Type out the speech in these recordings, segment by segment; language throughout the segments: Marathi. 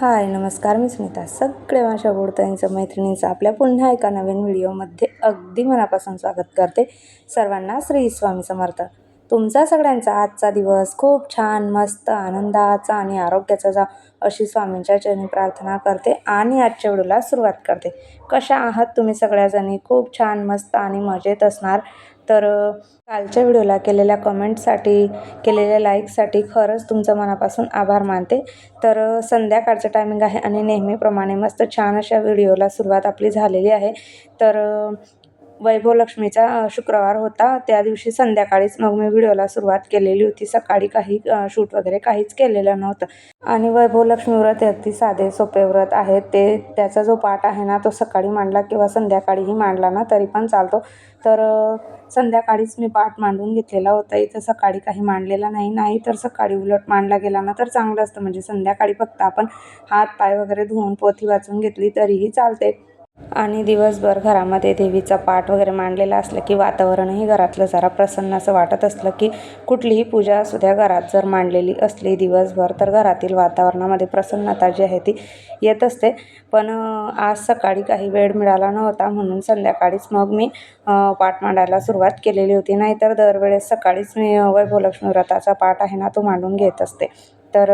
हाय नमस्कार, मी स्मिता. सगळे माझ्या गोडताईंचं मैत्रिणींचं आपल्या पुन्हा एका नवीन व्हिडिओमध्ये अगदी मनापासून स्वागत करते. सर्वांना श्री स्वामी समर्थ. तुमचा सगळ्यांचा आजचा दिवस खूप छान, मस्त, आनंदाचा आणि आरोग्याचा जा अशी स्वामींच्या चरणी प्रार्थना करते आणि आजच्या व्हिडिओला सुरुवात करते. कशा आहात तुम्ही सगळ्याजणी? खूप छान, मस्त आणि मजेत असणार. तर कालच्या व्हिडिओला केलेल्या कमेंटसाठी, केलेल्या लाईकसाठी खरंच तुमचं मनापासून आभार मानते. तर संध्याकाळचं टायमिंग आहे आणि नेहमीप्रमाणे मस्त छान अशा व्हिडिओला सुरुवात आपली झालेली आहे. तर वैभव लक्ष्मीचा शुक्रवार होता, त्या दिवशी संध्याकाळीच मग मी व्हिडिओला सुरुवात केलेली होती. सकाळी काही शूट वगैरे काहीच केलेलं नव्हतं. आणि वैभव लक्ष्मी व्रत अगदी साधे सोपे व्रत आहे. त्याचा जो पाठ आहे ना, तो सकाळी मांडला किंवा संध्याकाळीही मांडला ना तरी पण चालतो. तर संध्याकाळीच मी पाठ मांडून घेतलेला होता. इथं सकाळी काही मांडलेला नाही तर सकाळी उलट मांडला गेला ना तर चांगलं असतं. म्हणजे संध्याकाळी फक्त आपण हात पाय वगैरे धुवून पोथी वाचून घेतली तरीही चालते. आणि दिवसभर घरामध्ये देवीचा पाठ वगैरे मांडलेला असलं की वातावरणही घरातलं जरा प्रसन्न असं वाटत असलं की कुठलीही पूजा असू द्या घरात जर मांडलेली असली दिवसभर तर घरातील वातावरणामध्ये प्रसन्नता जी आहे ती येत असते. पण आज सकाळी काही वेळ मिळाला नव्हता म्हणून संध्याकाळीच मग मी पाठ मांडायला सुरुवात केलेली होती. नाहीतर दरवेळेस सकाळीच मी वैभवलक्ष्मी व्रताचा पाठ आहे ना तो मांडून घेत असते. तर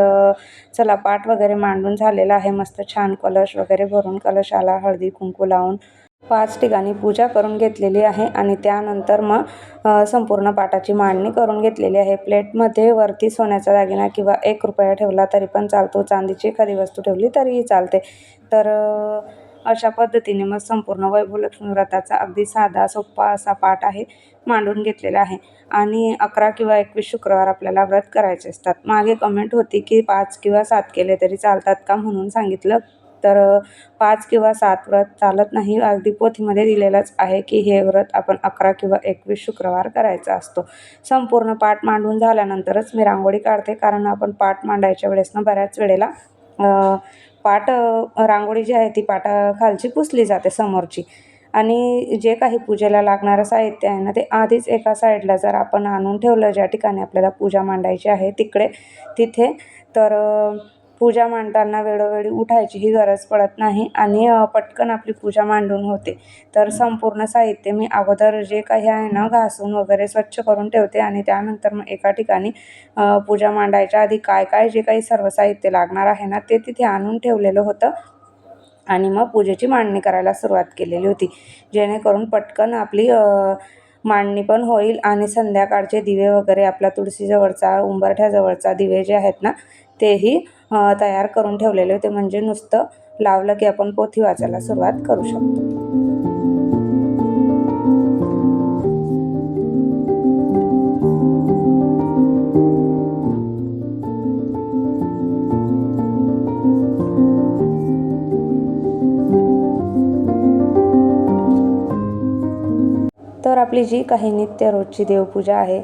चला पाठ वगैरे मांडून झालेला आहे. मस्त छान कलश वगैरे भरून कलशाला हळदी कुंकू लावून 5 ठिकाणी पूजा करून घेतलेली आहे. आणि त्यानंतर मग संपूर्ण पाटाची मांडणी करून घेतलेली आहे. प्लेटमध्ये वरती सोन्याचा दागिना किंवा ₹1 ठेवला तरी पण चालतो, चांदीची एखादी वस्तू ठेवली तरीही चालते. तर अशा पद्धतीने मग संपूर्ण वैभवलक्ष्मी व्रताचा अगदी साधा सोपा असा पाठ आहे मांडून घेतलेला आहे. आणि 11 किंवा 21 शुक्रवार आपल्याला व्रत करायचे असतात. मागे कमेंट होती की 5 किंवा 7 केले तरी चालतात का म्हणून सांगितलं. तर 5 किंवा 7 व्रत चालत नाही. अगदी पोथीमध्ये दिलेलंच आहे की हे व्रत आपण 11 किंवा 21 शुक्रवार करायचा असतो. संपूर्ण पाठ मांडून झाल्यानंतरच मी रांगोळी काढते. कारण आपण पाठ मांडायच्या वेळेस ना बऱ्याच वेळेला रांगोळी जी आहे ती पाटाखालची पुसली जाते समोरची. आणि जे काही पूजेला लागणारं साहित्य आहे ना ते आधीच एका साईडला जर आपण आणून ठेवलं ज्या ठिकाणी आपल्याला पूजा मांडायची आहे तिथे तर पूजा मांडताना वेळोवेळी उठायचीही गरज पडत नाही आणि पटकन आपली पूजा मांडून होते. तर संपूर्ण साहित्य मी अगोदर जे काही आहे ना घासून वगैरे स्वच्छ करून ठेवते आणि त्यानंतर मग एका ठिकाणी पूजा मांडायच्या आधी काय जे काही सर्व साहित्य लागणार आहे ना ते तिथे आणून ठेवलेलं होतं. आणि मग पूजेची मांडणी करायला सुरुवात केलेली होती. जेणेकरून पटकन आपली मांडणी पण होईल आणि संध्याकाळचे दिवे वगैरे आपल्या तुळशीजवळचा, उंबरठ्याजवळचा दिवे जे आहेत ना तेही तयार करून ठेवलेले होते. म्हणजे नुसतं लावलं की आपण पोथी वाचायला सुरुवात करू शकतो. तर आपली जी काही नित्य रोजची देवपूजा आहे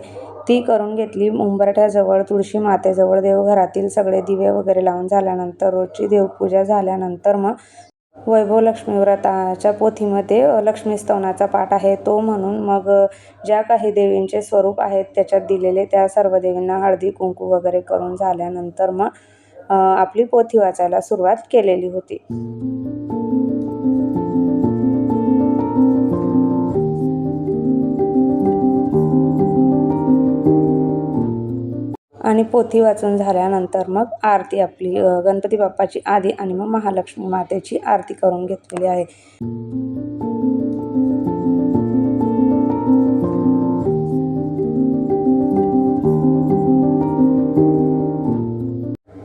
ती करून घेतली. उंबरठ्याजवळ, तुळशी मातेजवळ, देवघरातील सगळे दिवे वगैरे लावून झाल्यानंतर रोजची देवपूजा झाल्यानंतर मग वैभव लक्ष्मी व्रताच्या पोथीमध्ये लक्ष्मी स्तवनाचा पाठ आहे तो म्हणून मग ज्या काही देवींचे स्वरूप आहेत त्याच्यात दिलेले त्या सर्व देवींना हळदी कुंकू वगैरे करून झाल्यानंतर मग आपली पोथी वाचायला सुरुवात केलेली होती. आणि पोथी वाचून झाल्यानंतर मग आरती आपली गणपती बाप्पाची आधी आणि मग महालक्ष्मी मातेची आरती करून घेतलेली आहे.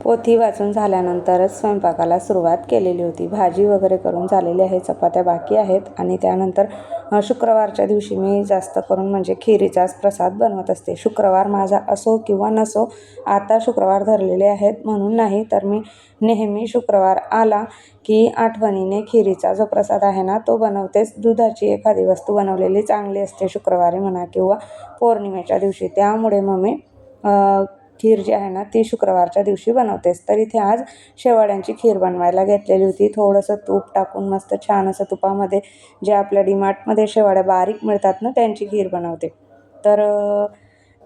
पोथी वाचून झाल्यानंतरच स्वयंपाकाला सुरुवात केलेली होती. भाजी वगैरे करून झालेली आहे, चपात्या बाकी आहेत. आणि त्यानंतर शुक्रवारच्या दिवशी मी जास्त करून म्हणजे खिरीचाच प्रसाद बनवत असते. शुक्रवार माझा असो किंवा नसो, आता शुक्रवार धरलेले आहेत म्हणून नाही तर मी नेहमी शुक्रवार आला की आठवणीने खिरीचा जो प्रसाद आहे ना तो बनवतेच. दुधाची एखादी वस्तू बनवलेली चांगली असते शुक्रवारी म्हणा किंवा पौर्णिमेच्या दिवशी. त्यामुळे मग मी खीर जी आहे ना ती शुक्रवारच्या दिवशी बनवतेच. तर इथे आज शेवाळ्यांची खीर बनवायला घेतलेली होती. थोडंसं तूप टाकून मस्त छान असं तुपामध्ये जे आपल्या डीमार्टमध्ये शेवाळ्या बारीक मिळतात ना त्यांची खीर बनवते. तर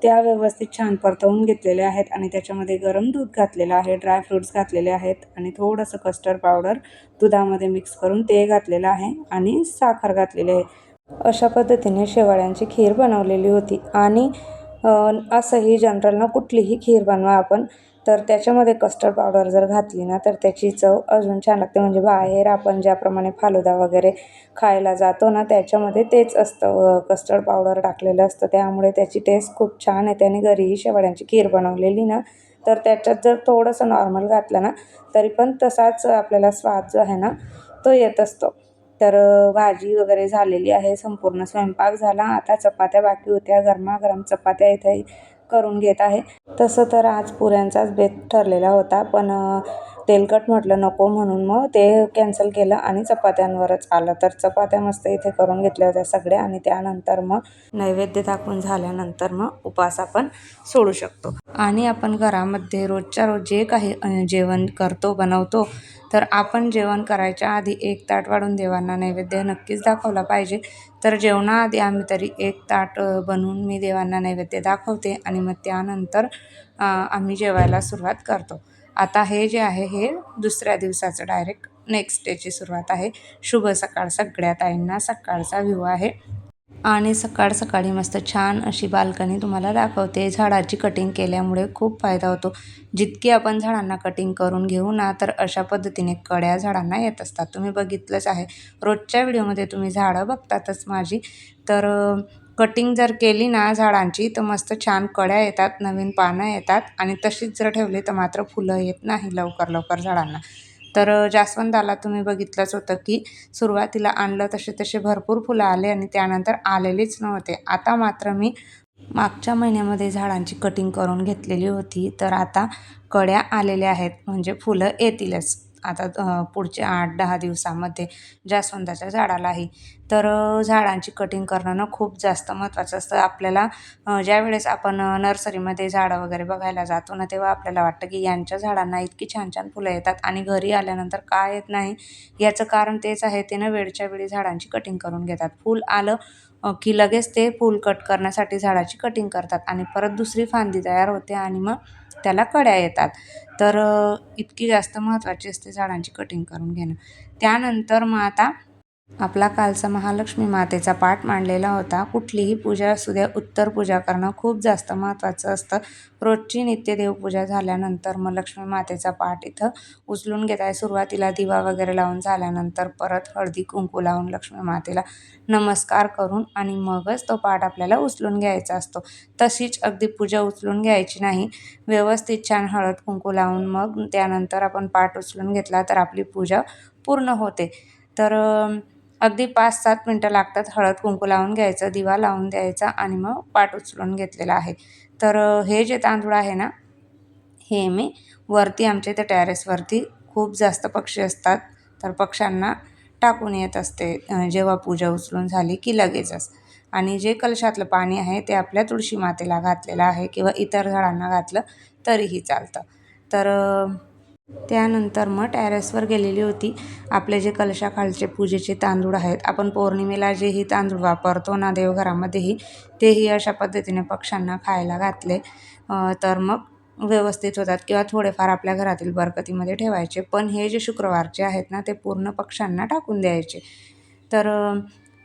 त्या व्यवस्थित छान परतवून घेतलेल्या आहेत आणि त्याच्यामध्ये गरम दूध घातलेलं आहे, ड्रायफ्रूट्स घातलेले आहेत आणि थोडंसं कस्टर्ड पावडर दुधामध्ये मिक्स करून ते घातलेलं आहे आणि साखर घातलेली आहे. अशा पद्धतीने शेवाळ्यांची खीर बनवलेली होती. आणि असंही जनरलनं कुठलीही खीर बनवा आपण, तर त्याच्यामध्ये कस्टर्ड पावडर जर घातली ना तर त्याची चव अजून छान लागते. म्हणजे बाहेर आपण ज्याप्रमाणे फालुदा वगैरे खायला जातो ना त्याच्यामध्ये तेच असतं, कस्टर्ड पावडर टाकलेलं असतं, त्यामुळे त्याची टेस्ट खूप छान येते. आणि घरीही शेवाळ्यांची खीर बनवलेली ना तर त्याच्यात जर थोडंसं नॉर्मल घातलं ना तरी पण तसाच आपल्याला स्वाद जो आहे ना तो येत असतो. तर भाजी वगैरे झालेली आहे, संपूर्ण स्वयंपाक झाला. आता चपात्या बाकी होत्या, गरमागरम चपात्या इथे करून घेत आहे. तसं तर आज पुऱ्यांचाच बेत ठरलेला होता, पण तेलकट म्हटलं नको म्हणून मग ते कॅन्सल केलं आणि चपात्यांवरच आलं. तर चपात्या मस्त इथे करून घेतल्या होत्या सगळ्या आणि त्यानंतर मग नैवेद्य दाखवून झाल्यानंतर मग उपास आपण सोडू शकतो. आणि आपण घरामध्ये रोजच्या रोज जे काही जेवण करतो बनवतो, तर आपण जेवण करायच्या आधी एक ताट वाढून देवांना नैवेद्य नक्कीच दाखवला पाहिजे. तर जेवणाआधी आम्ही तरी एक ताट बनवून मी देवांना नैवेद्य दाखवते आणि मग त्यानंतर आम्ही जेवायला सुरुवात करतो. आता हे जे आहे हे दुसऱ्या दिवसाचं डायरेक्ट नेक्स्ट डेची सुरुवात आहे. शुभ सकाळ सगळ्या ताईंना. सकाळचा व्ह्यू आहे आणि सकाळ सकाळी मस्त छान अशी बाल्कनी तुम्हाला दाखवते. झाडाची कटिंग केल्यामुळे खूप फायदा होतो. जितकी आपण झाडांना कटिंग करून घेऊ ना तर अशा पद्धतीने कड्या झाडांना येत असतात. तुम्ही बघितलंच आहे, रोजच्या व्हिडिओमध्ये तुम्ही झाडं बघतातच माझी. तर कटिंग जर केली ना झाडांची तर मस्त छान कड्या येतात, नवीन पानं येतात आणि तशीच जर ठेवली तर मात्र फुलं येत नाही लवकर लवकर झाडांना. तर जास्वंदाला तुम्ही बघितलंच होतं की सुरुवातीला आणलं तसे तसे भरपूर फुलं आले आणि त्यानंतर आलेलेच नव्हते. आता मात्र मी मागच्या महिन्यामध्ये झाडांची कटिंग करून घेतलेली होती, तर आता कळ्या आलेल्या आहेत, म्हणजे फुलं येतीलच आता पुढच्या 8-10 दिवसामध्ये जास्वंदाच्या झाडालाही. तर झाडांची कटिंग करणं ना खूप जास्त महत्त्वाचं असतं आपल्याला. ज्यावेळेस आपण नर्सरीमध्ये झाडं वगैरे बघायला जातो ना तेव्हा आपल्याला वाटतं की यांच्या झाडांना इतकी छान छान फुलं येतात आणि घरी आल्यानंतर का येत नाही, याचं कारण तेच आहे, ते ना वेळच्या वेळी झाडांची कटिंग करून घेतात. फूल आलं की लगेच ते फूल कट करण्यासाठी झाडाची कटिंग करतात आणि परत दुसरी फांदी तयार होते आणि मग त्याला कड्या येतात. तर इतकी जास्त महत्त्वाची असते झाडांची कटिंग करून घेणं. त्यानंतर मग आता आपला कालचा महालक्ष्मी मातेचा पाठ मांडलेला होता. कुठलीही पूजा असू द्या, उत्तर पूजा करणं खूप जास्त महत्त्वाचं असतं. रोजची नित्य देवपूजा झाल्यानंतर मग लक्ष्मी मातेचा पाठ इथं उचलून घेत आहे. सुरुवातीला दिवा वगैरे लावून झाल्यानंतर परत हळदी कुंकू लावून लक्ष्मी मातेला नमस्कार करून आणि मगच तो पाठ आपल्याला उचलून घ्यायचा असतो. तशीच अगदी पूजा उचलून घ्यायची नाही, व्यवस्थित छान हळद कुंकू लावून मग त्यानंतर आपण पाठ उचलून घेतला तर आपली पूजा पूर्ण होते. तर अगदी 5-7 मिनटं लागतात. हळद कुंकू लावून घ्यायचं, दिवा लावून द्यायचा आणि मग पाट उचलून घेतलेला आहे. तर हे जे तांदूळ आहे ना हे मी वरती आमच्या इथे टेरेसवरती खूप जास्त पक्षी असतात, तर पक्ष्यांना टाकून येत असते जेव्हा पूजा उचलून झाली की लगेचच. आणि जे कलशातलं पाणी आहे ते आपल्या तुळशी मातेला घातलेलं आहे किंवा इतर झाडांना घातलं तरीही चालतं. तर त्यानंतर मग टेरेसवर गेलेली होती. आपले जे कलशाखालचे पूजेचे तांदूळ आहेत, आपण पौर्णिमेला जेही तांदूळ वापरतो ना देवघरामध्येही, तेही अशा पद्धतीने पक्ष्यांना खायला घातले. तर मग व्यवस्थित होतात किंवा थोडेफार आपल्या घरातील बरकतीमध्ये ठेवायचे. पण हे जे शुक्रवारचे आहेत ना ते पूर्ण पक्ष्यांना टाकून द्यायचे. तर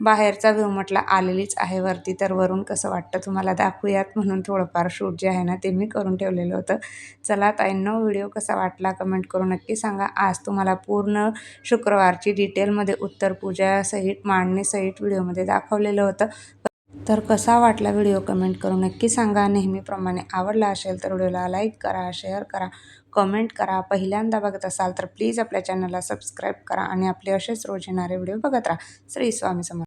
बाहेरचा व्ह्यू म्हटला आलेलीच आहे वरती, तर वरून कसं वाटतं तुम्हाला दाखवूयात म्हणून थोडंफार शूट जे आहे ना ते मी करून ठेवलेलं होतं. चला ताईंनो, व्हिडिओ कसा वाटला कमेंट करून नक्की सांगा. आज तुम्हाला पूर्ण शुक्रवारची डिटेलमध्ये उत्तर पूजासहित मांडणीसहित व्हिडिओमध्ये दाखवलेलं होतं. तर कसा वाटला व्हिडिओ कमेंट करून नक्की सांगा. नेहमीप्रमाणे आवडला असेल तर व्हिडिओला लाईक करा, शेअर करा, कमेंट करा. पहिल्यांदा बघत असाल तर प्लीज आपल्या चॅनलला सबस्क्राईब करा आणि आपले असेच रोज येणारे व्हिडिओ बघत राहा. श्री स्वामी समर्थ.